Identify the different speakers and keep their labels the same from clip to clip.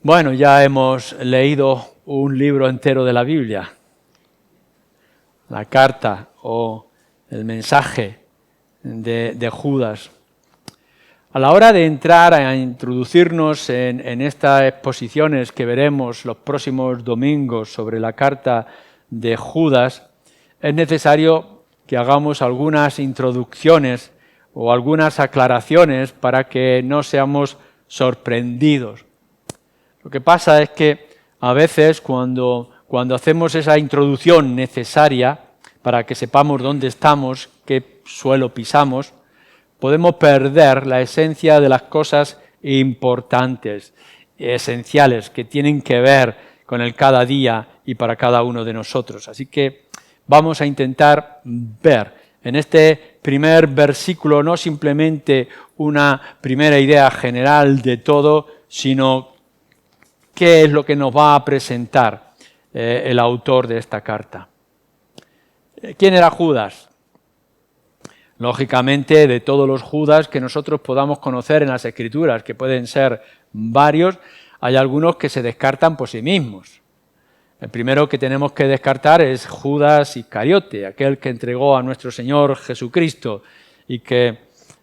Speaker 1: Bueno, ya hemos leído un libro entero de la Biblia, la carta o el mensaje de Judas. A la hora de entrar a introducirnos en estas exposiciones que veremos los próximos domingos sobre la carta de Judas, es necesario que hagamos algunas introducciones o algunas aclaraciones para que no seamos sorprendidos. Lo que pasa es que a veces cuando hacemos esa introducción necesaria para que sepamos dónde estamos, qué suelo pisamos, podemos perder la esencia de las cosas importantes, esenciales, que tienen que ver con el cada día y para cada uno de nosotros. Así que vamos a intentar ver en este primer versículo no simplemente una primera idea general de todo, sino qué es lo que nos va a presentar el autor de esta carta. ¿Quién era Judas? Lógicamente, de todos los Judas que nosotros podamos conocer en las Escrituras, que pueden ser varios, hay algunos que se descartan por sí mismos. El primero que tenemos que descartar es Judas Iscariote, aquel que entregó a nuestro Señor Jesucristo y que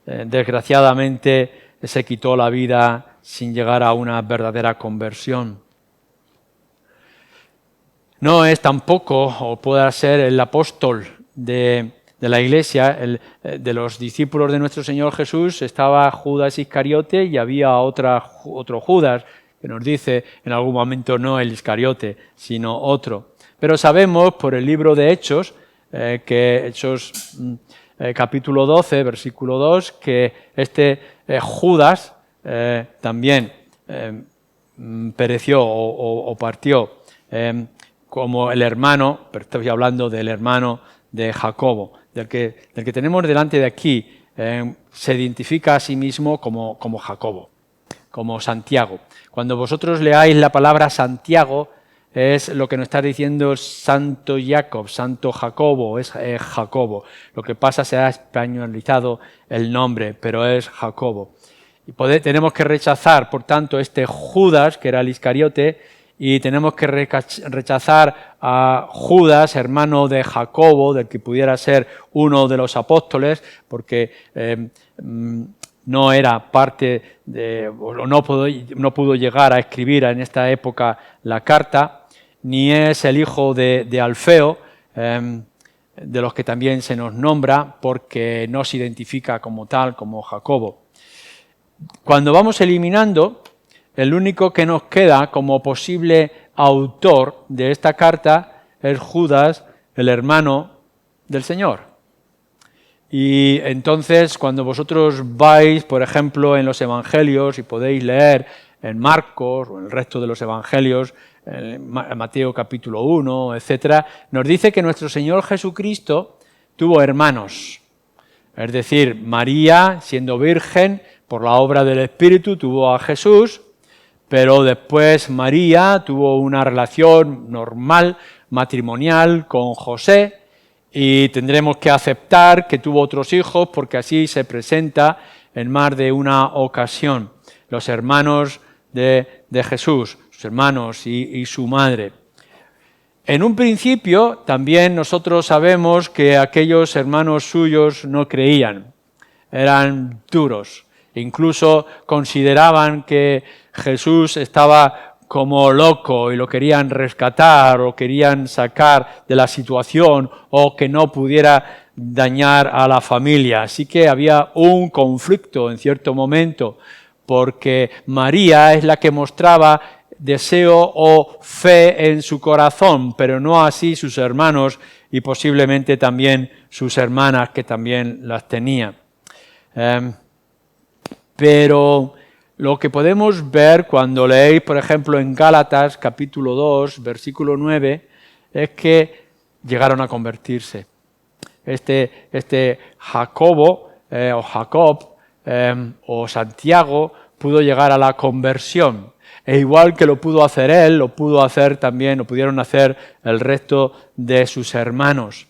Speaker 1: desgraciadamente se quitó la vida sin llegar a una verdadera conversión. No es tampoco, o pueda ser el apóstol de la Iglesia, de los discípulos de nuestro Señor Jesús, estaba Judas Iscariote y había otro Judas, que nos dice en algún momento no el Iscariote, sino otro. Pero sabemos por el libro de Hechos, que Hechos capítulo 12, versículo 2, que este Judas también pereció o partió como el hermano, pero estoy hablando del hermano de Jacobo, del que tenemos delante de aquí, se identifica a sí mismo como Jacobo, como Santiago. Cuando vosotros leáis la palabra Santiago, es lo que nos está diciendo Santo Jacob, Santo Jacobo, es Jacobo. Lo que pasa se ha españolizado el nombre, pero es Jacobo. Y tenemos que rechazar, por tanto, este Judas, que era el Iscariote, y tenemos que rechazar a Judas, hermano de Jacobo, del que pudiera ser uno de los apóstoles, porque no era parte de, o no pudo llegar a escribir en esta época la carta, ni es el hijo de Alfeo, de los que también se nos nombra, porque no se identifica como tal, como Jacobo. Cuando vamos eliminando, el único que nos queda como posible autor de esta carta es Judas, el hermano del Señor. Y entonces, cuando vosotros vais, por ejemplo, en los Evangelios, y podéis leer en Marcos o en el resto de los Evangelios, en Mateo capítulo 1, etc., nos dice que nuestro Señor Jesucristo tuvo hermanos. Es decir, María, siendo virgen, por la obra del Espíritu, tuvo a Jesús, pero después María tuvo una relación normal, matrimonial, con José, y tendremos que aceptar que tuvo otros hijos, porque así se presenta en más de una ocasión. Los hermanos de Jesús, sus hermanos y su madre. En un principio, también nosotros sabemos que aquellos hermanos suyos no creían, eran duros. Incluso consideraban que Jesús estaba como loco y lo querían rescatar o querían sacar de la situación o que no pudiera dañar a la familia. Así que había un conflicto en cierto momento, porque María es la que mostraba deseo o fe en su corazón, pero no así sus hermanos y posiblemente también sus hermanas, que también las tenía. Pero lo que podemos ver cuando leéis, por ejemplo, en Gálatas, capítulo 2, versículo 9, es que llegaron a convertirse. Este Jacobo, o Jacob, o Santiago, pudo llegar a la conversión. E igual que lo pudo hacer él, lo pudo hacer también, lo pudieron hacer el resto de sus hermanos.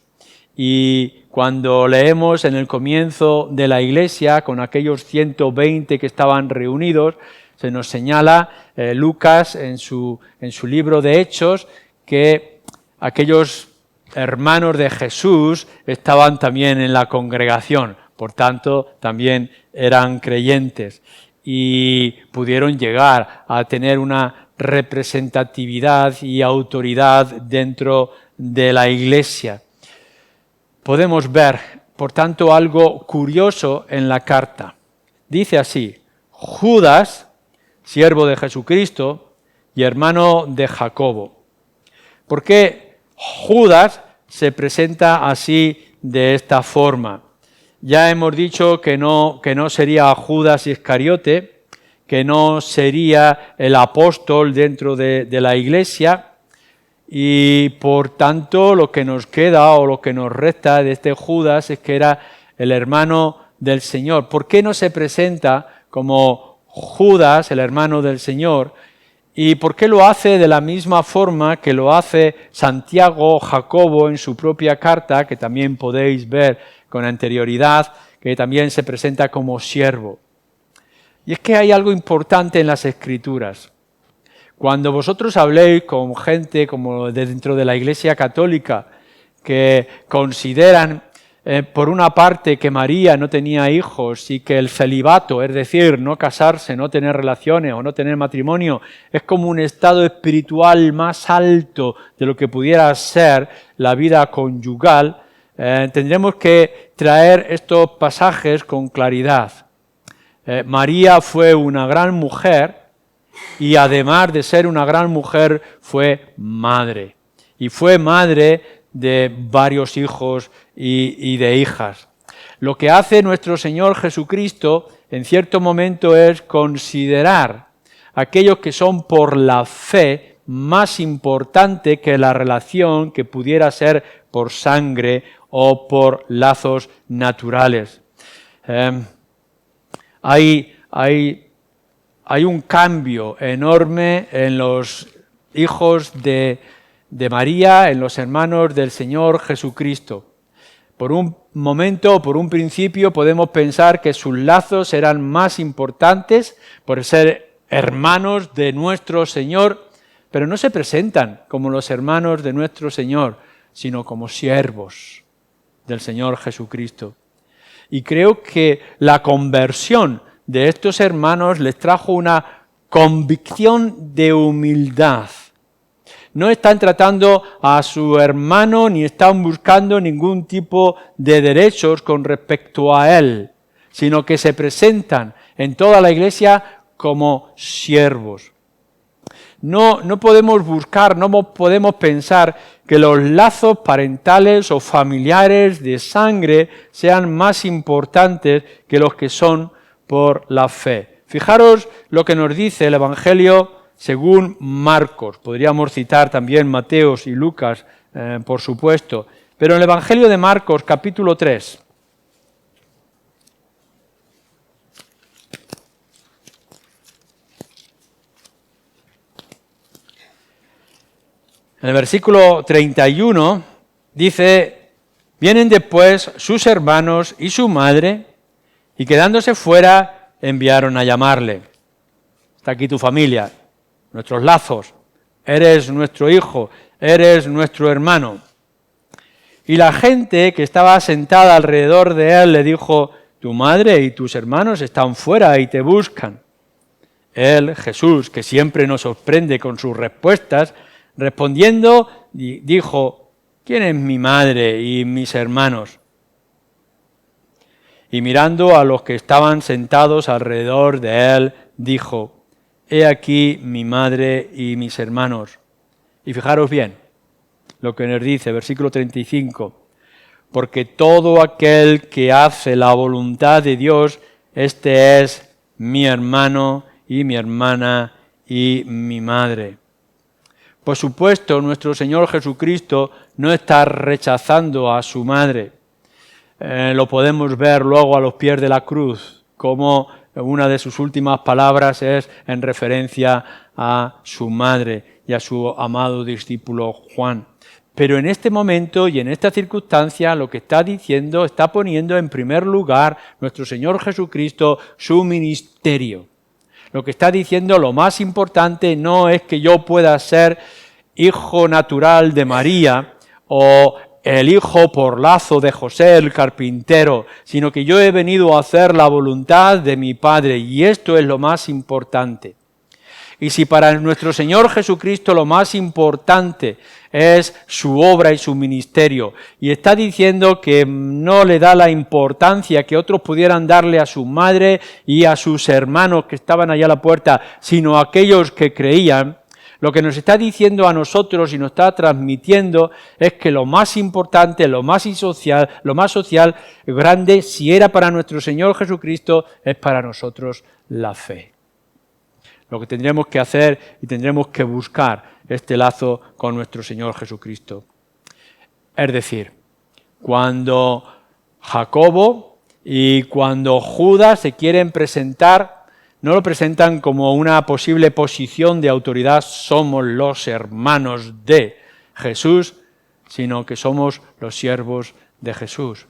Speaker 1: Y cuando leemos en el comienzo de la Iglesia, con aquellos 120 que estaban reunidos, Se nos señala Lucas en su libro de Hechos que aquellos hermanos de Jesús estaban también en la congregación, por tanto también eran creyentes y pudieron llegar a tener una representatividad y autoridad dentro de la iglesia. Podemos ver, por tanto, algo curioso en la carta. Dice así: Judas, siervo de Jesucristo y hermano de Jacobo. ¿Por qué Judas se presenta así de esta forma? Ya hemos dicho que no sería Judas Iscariote, que no sería el apóstol dentro de la iglesia, y por tanto lo que nos queda o lo que nos resta de este Judas es que era el hermano del Señor. ¿Por qué no se presenta como Judas, el hermano del Señor? ¿Y por qué lo hace de la misma forma que lo hace Santiago o Jacobo en su propia carta, que también podéis ver con anterioridad, que también se presenta como siervo? Y es que hay algo importante en las Escrituras. Cuando vosotros habléis con gente como dentro de la Iglesia Católica que consideran por una parte que María no tenía hijos y que el celibato, es decir, no casarse, no tener relaciones o no tener matrimonio, es como un estado espiritual más alto de lo que pudiera ser la vida conyugal, tendremos que traer estos pasajes con claridad. María fue una gran mujer y además de ser una gran mujer fue madre. Y fue madre de varios hijos y de hijas. Lo que hace nuestro Señor Jesucristo en cierto momento es considerar aquellos que son por la fe más importante que la relación que pudiera ser por sangre o por lazos naturales. Hay un cambio enorme en los hijos de María, en los hermanos del Señor Jesucristo. Por un momento, por un principio, podemos pensar que sus lazos eran más importantes por ser hermanos de nuestro Señor, pero no se presentan como los hermanos de nuestro Señor, sino como siervos del Señor Jesucristo. Y creo que la conversión de estos hermanos les trajo una convicción de humildad. No están tratando a su hermano ni están buscando ningún tipo de derechos con respecto a él, sino que se presentan en toda la iglesia como siervos. No podemos buscar, no podemos pensar que los lazos parentales o familiares de sangre sean más importantes que los que son por la fe. Fijaros lo que nos dice el Evangelio según Marcos. Podríamos citar también Mateos y Lucas, por supuesto. Pero en el Evangelio de Marcos, capítulo 3. En el versículo 31 dice: vienen después sus hermanos y su madre, y quedándose fuera, enviaron a llamarle. Está aquí tu familia, nuestros lazos, eres nuestro hijo, eres nuestro hermano. Y la gente que estaba sentada alrededor de él le dijo: tu madre y tus hermanos están fuera y te buscan. Él, Jesús, que siempre nos sorprende con sus respuestas, respondiendo, dijo: ¿quién es mi madre y mis hermanos? Y mirando a los que estaban sentados alrededor de él, dijo: he aquí mi madre y mis hermanos. Y fijaros bien lo que nos dice, versículo 35, porque todo aquel que hace la voluntad de Dios, este es mi hermano y mi hermana y mi madre. Por supuesto, nuestro Señor Jesucristo no está rechazando a su madre. Lo podemos ver luego a los pies de la cruz, como una de sus últimas palabras es en referencia a su madre y a su amado discípulo Juan. Pero en este momento y en esta circunstancia lo que está diciendo, está poniendo en primer lugar nuestro Señor Jesucristo su ministerio. Lo que está diciendo, lo más importante no es que yo pueda ser hijo natural de María o el hijo por lazo de José el carpintero, sino que yo he venido a hacer la voluntad de mi Padre, y esto es lo más importante. Y si para nuestro Señor Jesucristo lo más importante es su obra y su ministerio, y está diciendo que no le da la importancia que otros pudieran darle a su madre y a sus hermanos que estaban allá a la puerta, sino a aquellos que creían, lo que nos está diciendo a nosotros y nos está transmitiendo es que lo más importante, lo más social, grande, si era para nuestro Señor Jesucristo, es para nosotros la fe. Lo que tendremos que hacer y tendremos que buscar este lazo con nuestro Señor Jesucristo. Es decir, cuando Jacobo y cuando Judas se quieren presentar, no lo presentan como una posible posición de autoridad, somos los hermanos de Jesús, sino que somos los siervos de Jesús.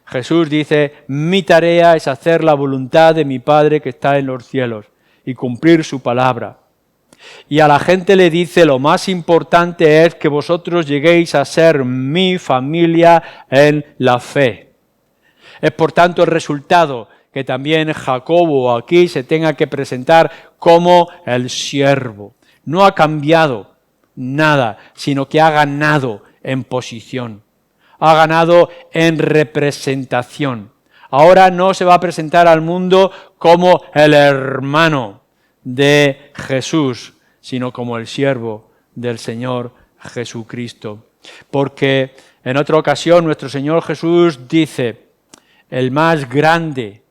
Speaker 1: Jesús dice, mi tarea es hacer la voluntad de mi Padre que está en los cielos y cumplir su palabra. Y a la gente le dice, lo más importante es que vosotros lleguéis a ser mi familia en la fe. Es por tanto el resultado que también Jacobo aquí se tenga que presentar como el siervo. No ha cambiado nada, sino que ha ganado en posición, ha ganado en representación. Ahora no se va a presentar al mundo como el hermano de Jesús, sino como el siervo del Señor Jesucristo. Porque en otra ocasión nuestro Señor Jesús dice, el más grande,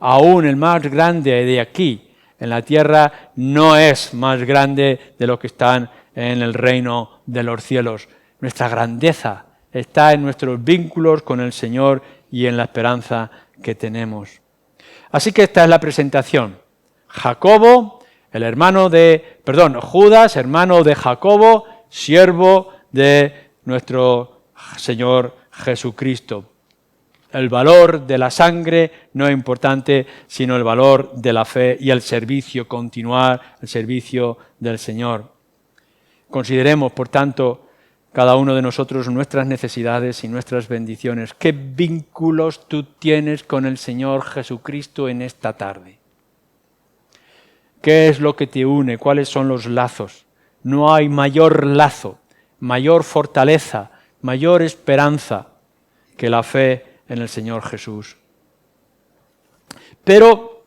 Speaker 1: aún el más grande de aquí, en la tierra, no es más grande de los que están en el reino de los cielos. Nuestra grandeza está en nuestros vínculos con el Señor y en la esperanza que tenemos. Así que esta es la presentación. Judas, hermano de Jacobo, siervo de nuestro Señor Jesucristo. El valor de la sangre no es importante, sino el valor de la fe y el servicio, continuar el servicio del Señor. Consideremos, por tanto, cada uno de nosotros nuestras necesidades y nuestras bendiciones. ¿Qué vínculos tú tienes con el Señor Jesucristo en esta tarde? ¿Qué es lo que te une? ¿Cuáles son los lazos? No hay mayor lazo, mayor fortaleza, mayor esperanza que la fe en el Señor Jesús. Pero,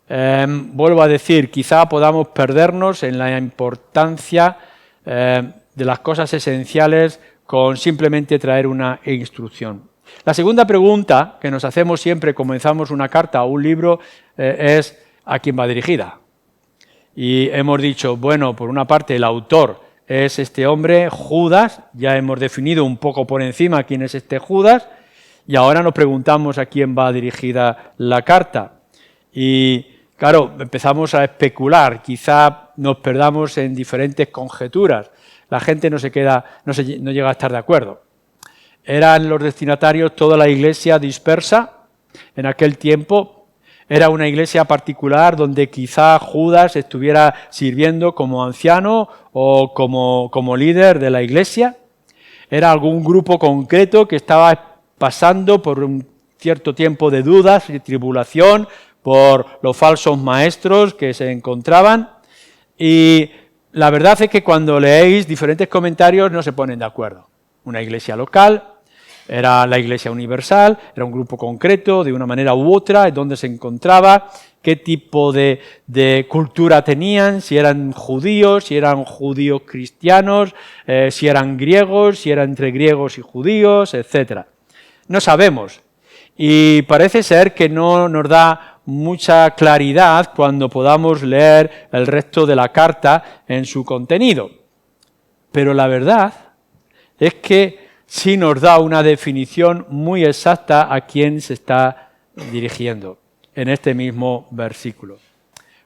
Speaker 1: vuelvo a decir, quizá podamos perdernos en la importancia de las cosas esenciales con simplemente traer una instrucción. La segunda pregunta que nos hacemos siempre que comenzamos una carta o un libro es ¿a quién va dirigida? Y hemos dicho, bueno, por una parte el autor es este hombre, Judas, ya hemos definido un poco por encima quién es este Judas, y ahora nos preguntamos a quién va dirigida la carta. Y claro, empezamos a especular, quizá nos perdamos en diferentes conjeturas. La gente no llega a estar de acuerdo. ¿Eran los destinatarios toda la iglesia dispersa en aquel tiempo? ¿Era una iglesia particular donde quizá Judas estuviera sirviendo como anciano o como líder de la iglesia? ¿Era algún grupo concreto que estaba pasando por un cierto tiempo de dudas y tribulación por los falsos maestros que se encontraban? Y la verdad es que cuando leéis diferentes comentarios no se ponen de acuerdo. Una iglesia local, era la iglesia universal, era un grupo concreto, de una manera u otra, dónde se encontraba, qué tipo de cultura tenían, si eran judíos cristianos, si eran griegos, si era entre griegos y judíos, etc. No sabemos, y parece ser que no nos da mucha claridad cuando podamos leer el resto de la carta en su contenido. Pero la verdad es que sí nos da una definición muy exacta a quién se está dirigiendo en este mismo versículo.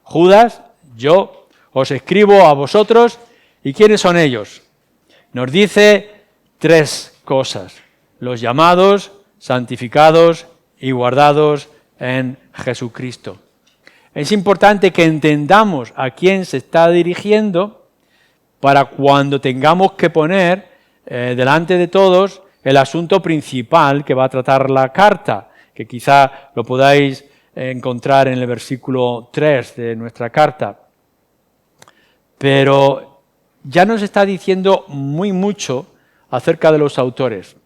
Speaker 1: Judas, yo os escribo a vosotros, ¿y quiénes son ellos? Nos dice tres cosas: los llamados, santificados y guardados en Jesucristo. Es importante que entendamos a quién se está dirigiendo para cuando tengamos que poner delante de todos el asunto principal que va a tratar la carta, que quizá lo podáis encontrar en el versículo 3 de nuestra carta. Pero ya nos está diciendo muy mucho acerca de los autores.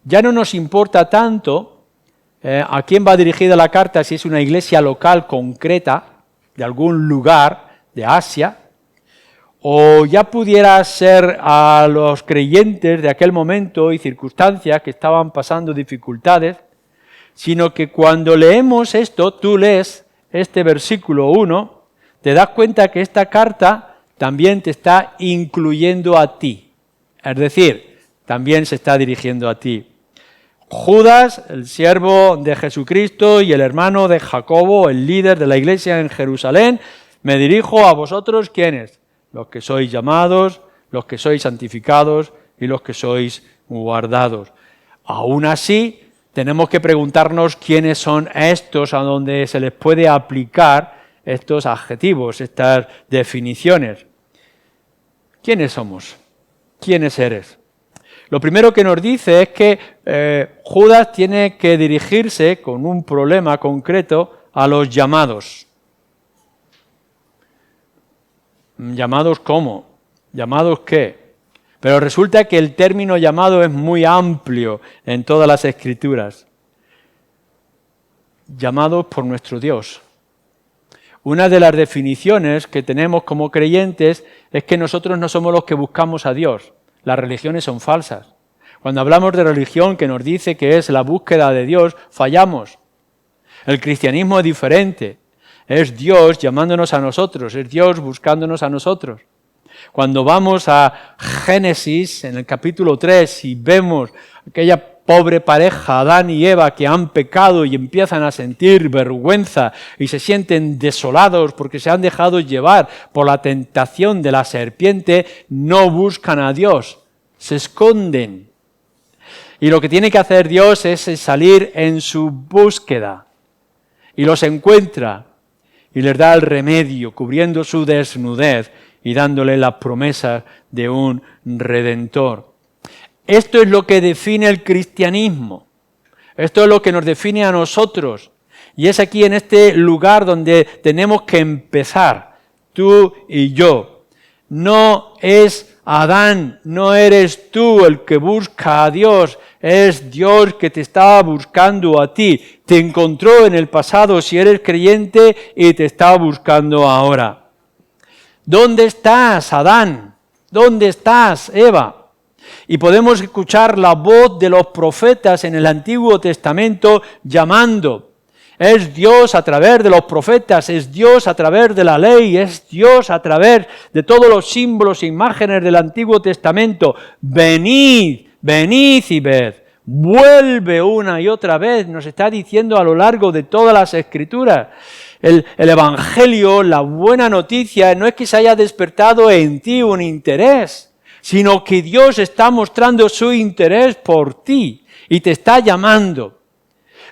Speaker 1: Ya no nos importa tanto a quién va dirigida la carta, si es una iglesia local concreta de algún lugar de Asia, o ya pudiera ser a los creyentes de aquel momento y circunstancias que estaban pasando dificultades, sino que cuando leemos esto, tú lees este versículo 1, te das cuenta que esta carta también te está incluyendo a ti, es decir, también se está dirigiendo a ti. Judas, el siervo de Jesucristo y el hermano de Jacobo, el líder de la iglesia en Jerusalén, me dirijo a vosotros, ¿quiénes? Los que sois llamados, los que sois santificados y los que sois guardados. Aún así, tenemos que preguntarnos quiénes son estos a donde se les puede aplicar estos adjetivos, estas definiciones. ¿Quiénes somos? ¿Quiénes eres? Lo primero que nos dice es que Judas tiene que dirigirse con un problema concreto a los llamados. ¿Llamados cómo? ¿Llamados qué? Pero resulta que el término llamado es muy amplio en todas las Escrituras. Llamados por nuestro Dios. Una de las definiciones que tenemos como creyentes es que nosotros no somos los que buscamos a Dios. Las religiones son falsas. Cuando hablamos de religión que nos dice que es la búsqueda de Dios, fallamos. El cristianismo es diferente. Es Dios llamándonos a nosotros, es Dios buscándonos a nosotros. Cuando vamos a Génesis, en el capítulo 3, y vemos aquella pobre pareja, Adán y Eva, que han pecado y empiezan a sentir vergüenza y se sienten desolados porque se han dejado llevar por la tentación de la serpiente, no buscan a Dios, se esconden. Y lo que tiene que hacer Dios es salir en su búsqueda y los encuentra y les da el remedio, cubriendo su desnudez y dándole la promesa de un Redentor. Esto es lo que define el cristianismo. Esto es lo que nos define a nosotros. Y es aquí en este lugar donde tenemos que empezar, tú y yo. No es Adán, no eres tú el que busca a Dios, es Dios que te está buscando a ti. Te encontró en el pasado si eres creyente y te está buscando ahora. ¿Dónde estás, Adán? ¿Dónde estás, Eva? Y podemos escuchar la voz de los profetas en el Antiguo Testamento llamando. Es Dios a través de los profetas, es Dios a través de la ley, es Dios a través de todos los símbolos e imágenes del Antiguo Testamento. Venid, venid y ved. Vuelve una y otra vez, nos está diciendo a lo largo de todas las Escrituras. El Evangelio, la buena noticia, no es que se haya despertado en ti un interés, sino que Dios está mostrando su interés por ti y te está llamando.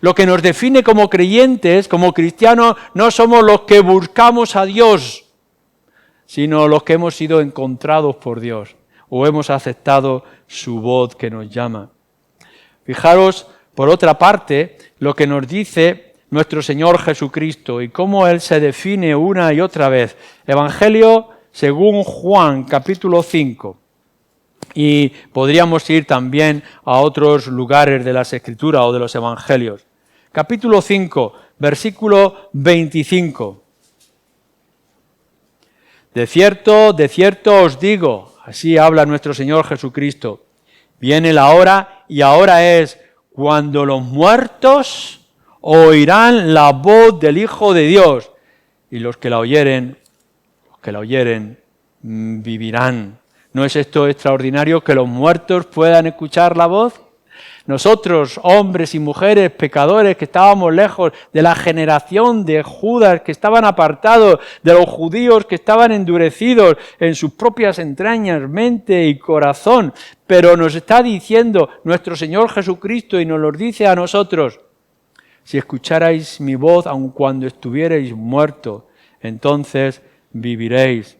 Speaker 1: Lo que nos define como creyentes, como cristianos, no somos los que buscamos a Dios, sino los que hemos sido encontrados por Dios o hemos aceptado su voz que nos llama. Fijaros, por otra parte, lo que nos dice nuestro Señor Jesucristo y cómo Él se define una y otra vez. Evangelio según Juan, capítulo 5. Y podríamos ir también a otros lugares de las Escrituras o de los Evangelios. Capítulo 5, versículo 25. De cierto os digo, así habla nuestro Señor Jesucristo, viene la hora y ahora es cuando los muertos oirán la voz del Hijo de Dios y los que la oyeren vivirán. ¿No es esto extraordinario que los muertos puedan escuchar la voz? Nosotros, hombres y mujeres, pecadores, que estábamos lejos de la generación de Judas, que estaban apartados de los judíos, que estaban endurecidos en sus propias entrañas, mente y corazón, pero nos está diciendo nuestro Señor Jesucristo y nos lo dice a nosotros, si escucharais mi voz aun cuando estuvierais muertos, entonces viviréis.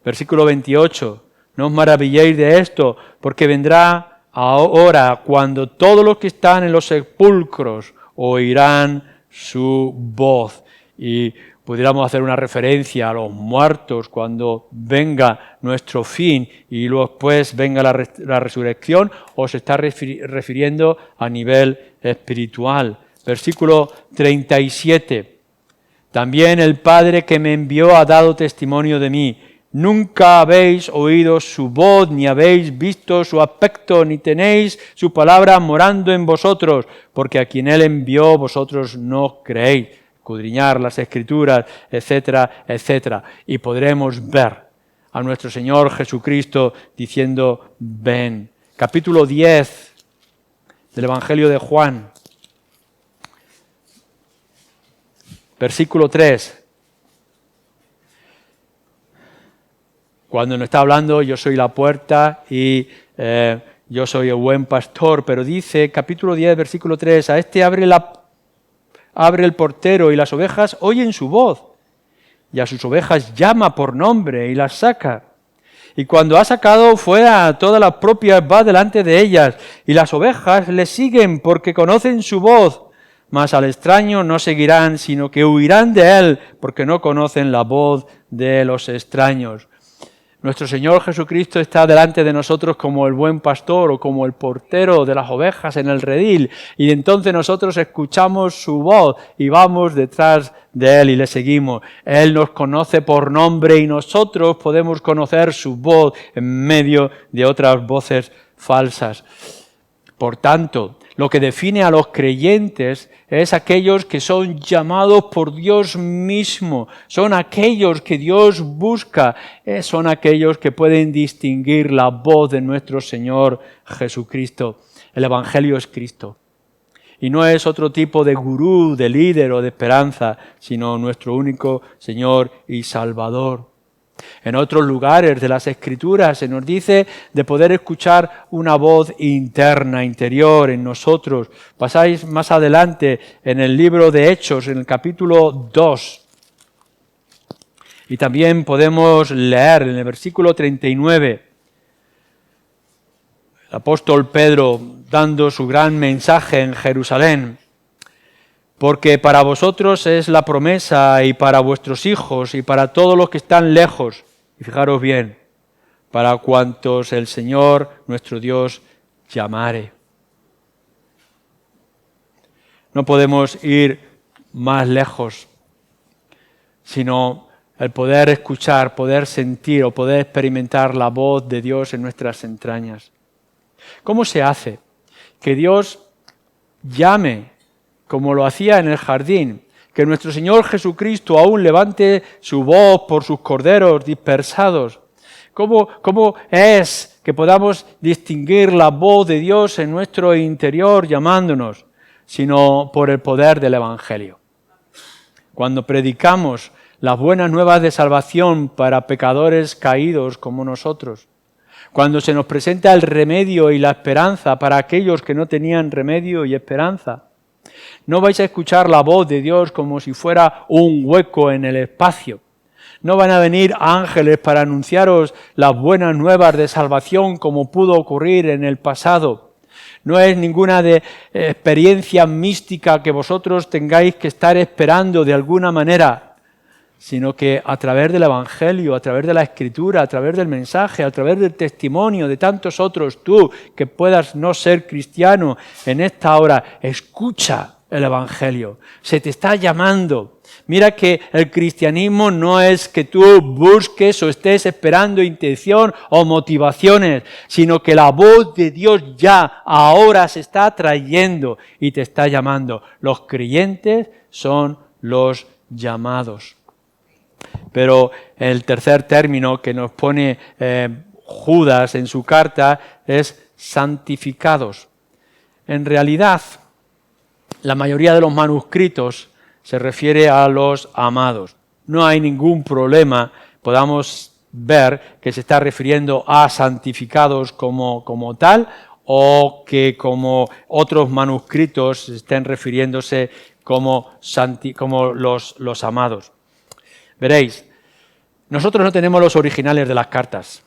Speaker 1: Versículo 28, no os maravilléis de esto, porque vendrá ahora cuando todos los que están en los sepulcros oirán su voz. Y pudiéramos hacer una referencia a los muertos cuando venga nuestro fin y después venga la resurrección, o se está refiriendo a nivel espiritual. Versículo 37. También el Padre que me envió ha dado testimonio de mí. Nunca habéis oído su voz, ni habéis visto su aspecto, ni tenéis su palabra morando en vosotros, porque a quien Él envió vosotros no creéis. Escudriñar las Escrituras, etcétera, etcétera. Y podremos ver a nuestro Señor Jesucristo diciendo, ven. Capítulo 10 del Evangelio de Juan. Versículo 3. Cuando nos está hablando, yo soy la puerta y yo soy el buen pastor, pero dice, capítulo 10, versículo 3, a este abre el portero y las ovejas oyen su voz, y a sus ovejas llama por nombre y las saca. Y cuando ha sacado fuera todas las propias, va delante de ellas, y las ovejas le siguen porque conocen su voz, mas al extraño no seguirán, sino que huirán de él, porque no conocen la voz de los extraños. Nuestro Señor Jesucristo está delante de nosotros como el buen pastor o como el portero de las ovejas en el redil, y entonces nosotros escuchamos su voz y vamos detrás de Él y le seguimos. Él nos conoce por nombre y nosotros podemos conocer su voz en medio de otras voces falsas. Por tanto, lo que define a los creyentes es aquellos que son llamados por Dios mismo, son aquellos que Dios busca, son aquellos que pueden distinguir la voz de nuestro Señor Jesucristo. El Evangelio es Cristo. Y no es otro tipo de gurú, de líder o de esperanza, sino nuestro único Señor y Salvador. En otros lugares de las Escrituras se nos dice de poder escuchar una voz interna, interior en nosotros. Pasáis más adelante en el libro de Hechos, en el capítulo 2. Y también podemos leer en el versículo 39, el apóstol Pedro dando su gran mensaje en Jerusalén. Porque para vosotros es la promesa y para vuestros hijos y para todos los que están lejos. Y fijaros bien, para cuantos el Señor nuestro Dios llamare. No podemos ir más lejos, sino el poder escuchar, poder sentir o poder experimentar la voz de Dios en nuestras entrañas. ¿Cómo se hace que Dios llame como lo hacía en el jardín, que nuestro Señor Jesucristo aún levante su voz por sus corderos dispersados? ¿Cómo es que podamos distinguir la voz de Dios en nuestro interior llamándonos? Sino por el poder del Evangelio. Cuando predicamos las buenas nuevas de salvación para pecadores caídos como nosotros, cuando se nos presenta el remedio y la esperanza para aquellos que no tenían remedio y esperanza, no vais a escuchar la voz de Dios como si fuera un hueco en el espacio. No van a venir ángeles para anunciaros las buenas nuevas de salvación como pudo ocurrir en el pasado. No es ninguna experiencia mística que vosotros tengáis que estar esperando de alguna manera, sino que a través del Evangelio, a través de la Escritura, a través del mensaje, a través del testimonio de tantos otros, tú que puedas no ser cristiano en esta hora, escucha el Evangelio. Se te está llamando. Mira que el cristianismo no es que tú busques o estés esperando intención o motivaciones, sino que la voz de Dios ya ahora se está trayendo y te está llamando. Los creyentes son los llamados. Pero el tercer término que nos pone Judas en su carta es santificados. En realidad, la mayoría de los manuscritos se refiere a los amados. No hay ningún problema, podamos ver que se está refiriendo a santificados como tal, o que como otros manuscritos estén refiriéndose como los amados. Veréis, nosotros no tenemos los originales de las cartas.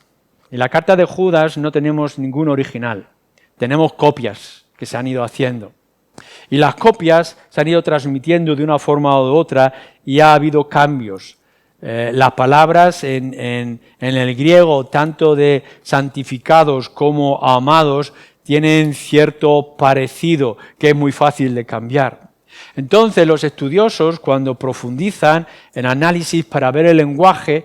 Speaker 1: En la carta de Judas no tenemos ningún original. Tenemos copias que se han ido haciendo. Y las copias se han ido transmitiendo de una forma u otra y ha habido cambios. Las palabras en el griego, tanto de santificados como amados, tienen cierto parecido que es muy fácil de cambiar. Entonces los estudiosos, cuando profundizan en análisis para ver el lenguaje,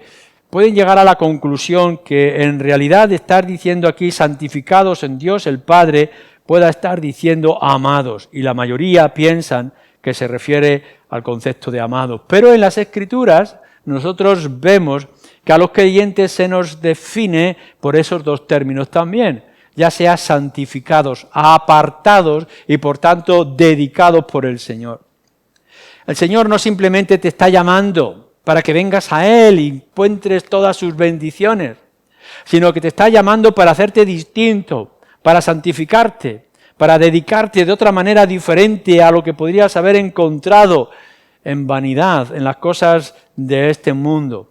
Speaker 1: pueden llegar a la conclusión que en realidad estar diciendo aquí santificados en Dios el Padre pueda estar diciendo amados, y la mayoría piensan que se refiere al concepto de amados. Pero en las Escrituras nosotros vemos que a los creyentes se nos define por esos dos términos también, ya sea santificados, apartados y por tanto dedicados por el Señor. El Señor no simplemente te está llamando para que vengas a Él y encuentres todas sus bendiciones, sino que te está llamando para hacerte distinto, para santificarte, para dedicarte de otra manera diferente a lo que podrías haber encontrado en vanidad, en las cosas de este mundo.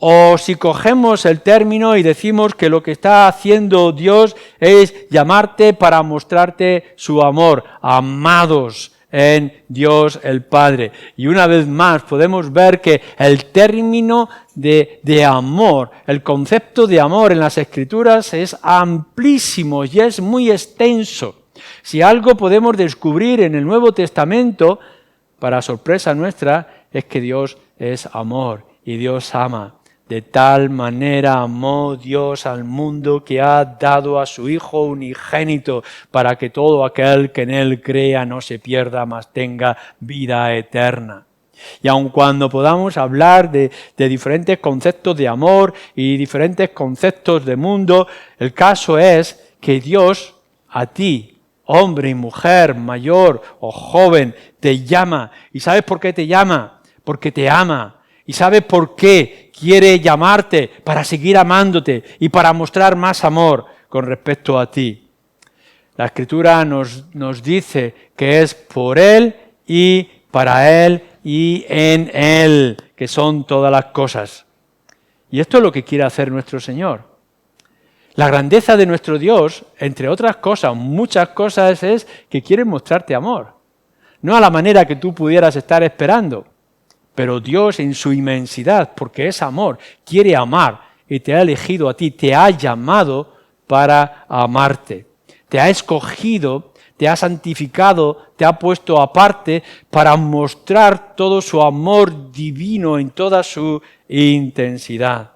Speaker 1: O si cogemos el término y decimos que lo que está haciendo Dios es llamarte para mostrarte su amor, amados en Dios el Padre. Y una vez más podemos ver que el término de amor, el concepto de amor en las Escrituras es amplísimo y es muy extenso. Si algo podemos descubrir en el Nuevo Testamento, para sorpresa nuestra, es que Dios es amor y Dios ama. De tal manera amó Dios al mundo que ha dado a su Hijo unigénito para que todo aquel que en Él crea no se pierda, mas tenga vida eterna. Y aun cuando podamos hablar de diferentes conceptos de amor y diferentes conceptos de mundo, el caso es que Dios a ti, hombre y mujer, mayor o joven, te llama. ¿Y sabes por qué te llama? Porque te ama. ¿Y sabes por qué quiere llamarte? Para seguir amándote y para mostrar más amor con respecto a ti. La Escritura nos dice que es por Él y para Él y en Él, que son todas las cosas. Y esto es lo que quiere hacer nuestro Señor. La grandeza de nuestro Dios, entre otras cosas, muchas cosas, es que quiere mostrarte amor. No a la manera que tú pudieras estar esperando, pero Dios en su inmensidad, porque es amor, quiere amar y te ha elegido a ti, te ha llamado para amarte. Te ha escogido, te ha santificado, te ha puesto aparte para mostrar todo su amor divino en toda su intensidad.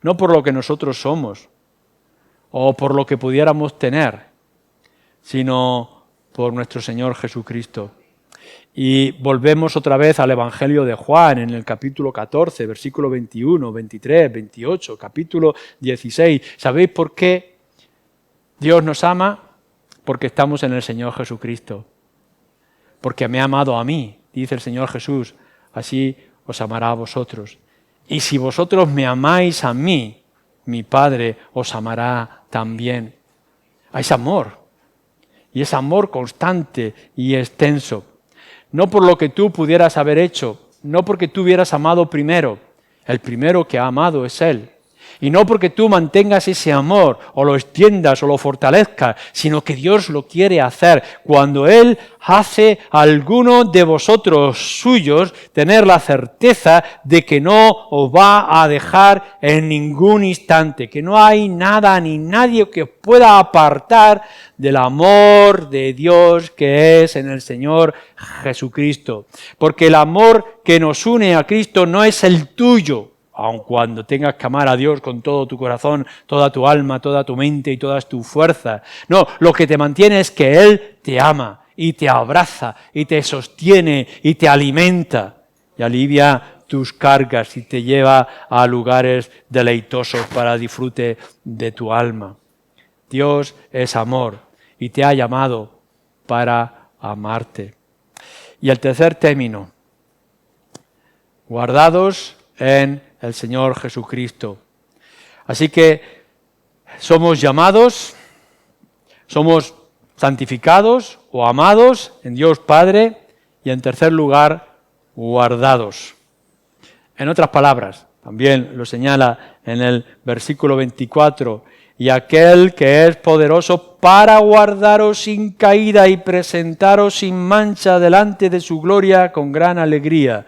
Speaker 1: No por lo que nosotros somos o por lo que pudiéramos tener, sino por nuestro Señor Jesucristo. Y volvemos otra vez al Evangelio de Juan, en el capítulo 14, versículo 21, 23, 28, capítulo 16. ¿Sabéis por qué Dios nos ama? Porque estamos en el Señor Jesucristo. Porque me ha amado a mí, dice el Señor Jesús, así os amará a vosotros. Y si vosotros me amáis a mí, mi Padre os amará también. Es amor, y es amor constante y extenso. No por lo que tú pudieras haber hecho, no porque tú hubieras amado primero. El primero que ha amado es Él. Y no porque tú mantengas ese amor, o lo extiendas, o lo fortalezcas, sino que Dios lo quiere hacer. Cuando Él hace a alguno de vosotros suyos, tener la certeza de que no os va a dejar en ningún instante, que no hay nada ni nadie que os pueda apartar del amor de Dios que es en el Señor Jesucristo. Porque el amor que nos une a Cristo no es el tuyo, aun cuando tengas que amar a Dios con todo tu corazón, toda tu alma, toda tu mente y todas tus fuerzas. No, lo que te mantiene es que Él te ama y te abraza y te sostiene y te alimenta y alivia tus cargas y te lleva a lugares deleitosos para disfrute de tu alma. Dios es amor y te ha llamado para amarte. Y el tercer término, guardados en el Señor Jesucristo. Así que somos llamados Somos santificados o amados en Dios Padre y en tercer lugar, guardados. En otras palabras, también lo señala en el versículo 24, y aquel que es poderoso para guardaros sin caída y presentaros sin mancha delante de su gloria con gran alegría.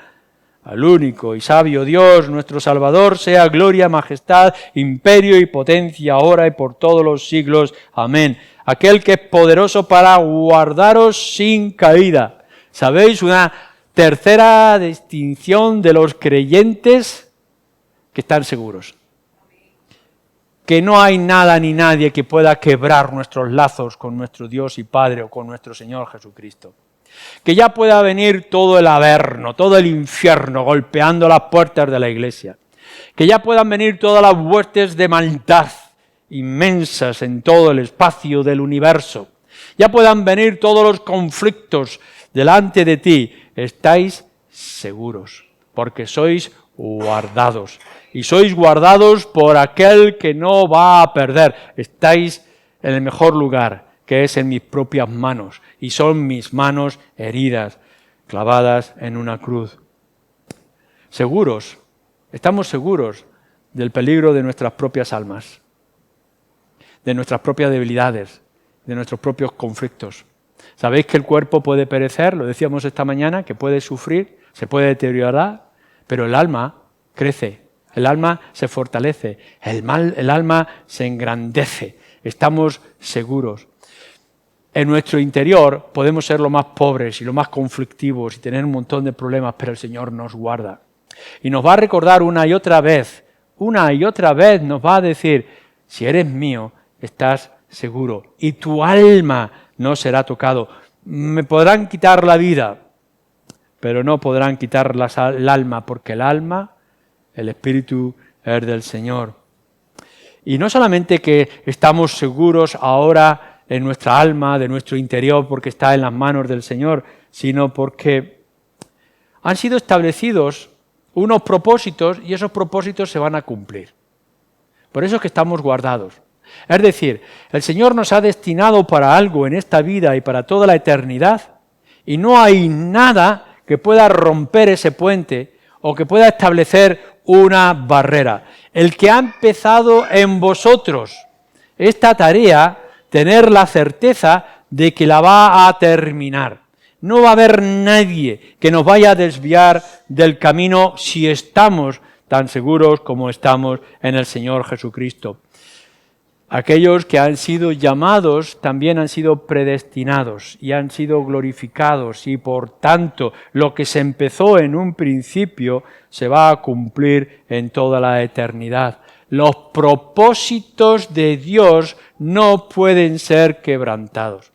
Speaker 1: Al único y sabio Dios, nuestro Salvador, sea gloria, majestad, imperio y potencia, ahora y por todos los siglos. Amén. Aquel que es poderoso para guardaros sin caída. ¿Sabéis? Una tercera distinción de los creyentes que están seguros. Que no hay nada ni nadie que pueda quebrar nuestros lazos con nuestro Dios y Padre o con nuestro Señor Jesucristo. Que ya pueda venir todo el averno, todo el infierno golpeando las puertas de la iglesia. Que ya puedan venir todas las huestes de maldad inmensas en todo el espacio del universo. Ya puedan venir todos los conflictos delante de ti. Estáis seguros, porque sois guardados. Y sois guardados por aquel que no va a perder. Estáis en el mejor lugar, que es en mis propias manos, y son mis manos heridas, clavadas en una cruz. Seguros, estamos seguros del peligro de nuestras propias almas, de nuestras propias debilidades, de nuestros propios conflictos. ¿Sabéis que el cuerpo puede perecer? Lo decíamos esta mañana, que puede sufrir, se puede deteriorar, pero el alma crece, el alma se fortalece, el alma se engrandece. Estamos seguros. En nuestro interior podemos ser lo más pobres y lo más conflictivos y tener un montón de problemas, pero el Señor nos guarda. Y nos va a recordar una y otra vez nos va a decir, si eres mío, estás seguro y tu alma no será tocado. Me podrán quitar la vida, pero no podrán quitar el alma, porque el alma, el espíritu es del Señor. Y no solamente que estamos seguros ahora en nuestra alma, de nuestro interior, porque está en las manos del Señor, sino porque han sido establecidos unos propósitos y esos propósitos se van a cumplir. Por eso es que estamos guardados. Es decir, el Señor nos ha destinado para algo en esta vida y para toda la eternidad, y no hay nada que pueda romper ese puente o que pueda establecer una barrera. El que ha empezado en vosotros esta tarea, tener la certeza de que la va a terminar. No va a haber nadie que nos vaya a desviar del camino si estamos tan seguros como estamos en el Señor Jesucristo. Aquellos que han sido llamados también han sido predestinados y han sido glorificados, y por tanto lo que se empezó en un principio se va a cumplir en toda la eternidad. Los propósitos de Dios no pueden ser quebrantados.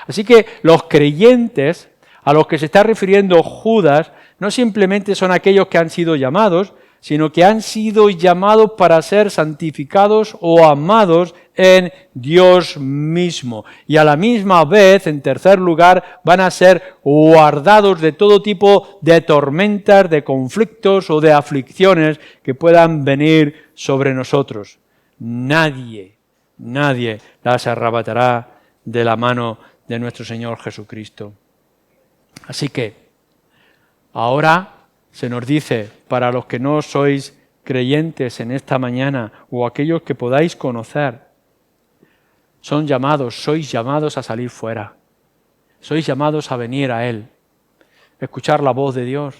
Speaker 1: Así que los creyentes a los que se está refiriendo Judas no simplemente son aquellos que han sido llamados, sino que han sido llamados para ser santificados o amados en Dios mismo. Y a la misma vez, en tercer lugar, van a ser guardados de todo tipo de tormentas, de conflictos o de aflicciones que puedan venir sobre nosotros. Nadie las arrebatará de la mano de nuestro Señor Jesucristo. Así que, ahora se nos dice, para los que no sois creyentes en esta mañana, o aquellos que podáis conocer, sois llamados a salir fuera, sois llamados a venir a Él, escuchar la voz de Dios,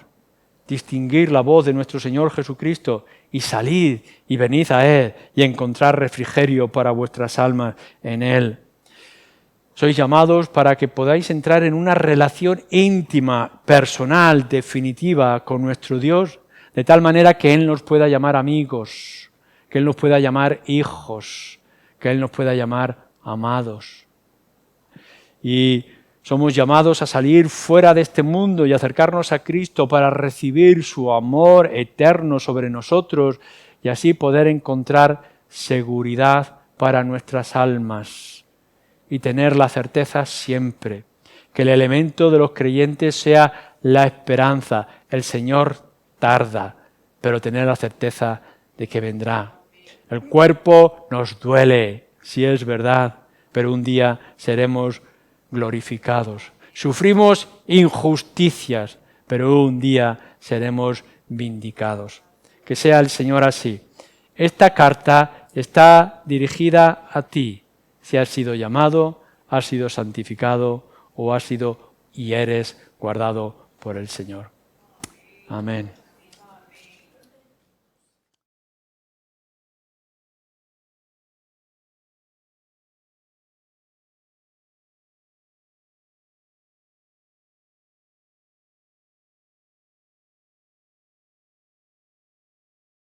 Speaker 1: distinguir la voz de nuestro Señor Jesucristo, y salid y venid a Él y encontrar refrigerio para vuestras almas en Él. Sois llamados para que podáis entrar en una relación íntima, personal, definitiva con nuestro Dios, de tal manera que Él nos pueda llamar amigos, que Él nos pueda llamar hijos, que Él nos pueda llamar amados. Y somos llamados a salir fuera de este mundo y acercarnos a Cristo para recibir su amor eterno sobre nosotros y así poder encontrar seguridad para nuestras almas. Y tener la certeza siempre que el elemento de los creyentes sea la esperanza. El Señor tarda, pero tener la certeza de que vendrá. El cuerpo nos duele, sí es verdad, pero un día seremos glorificados. Sufrimos injusticias, pero un día seremos vindicados. Que sea el Señor así. Esta carta está dirigida a ti, si has sido llamado, has sido santificado o has sido y eres guardado por el Señor. Amén.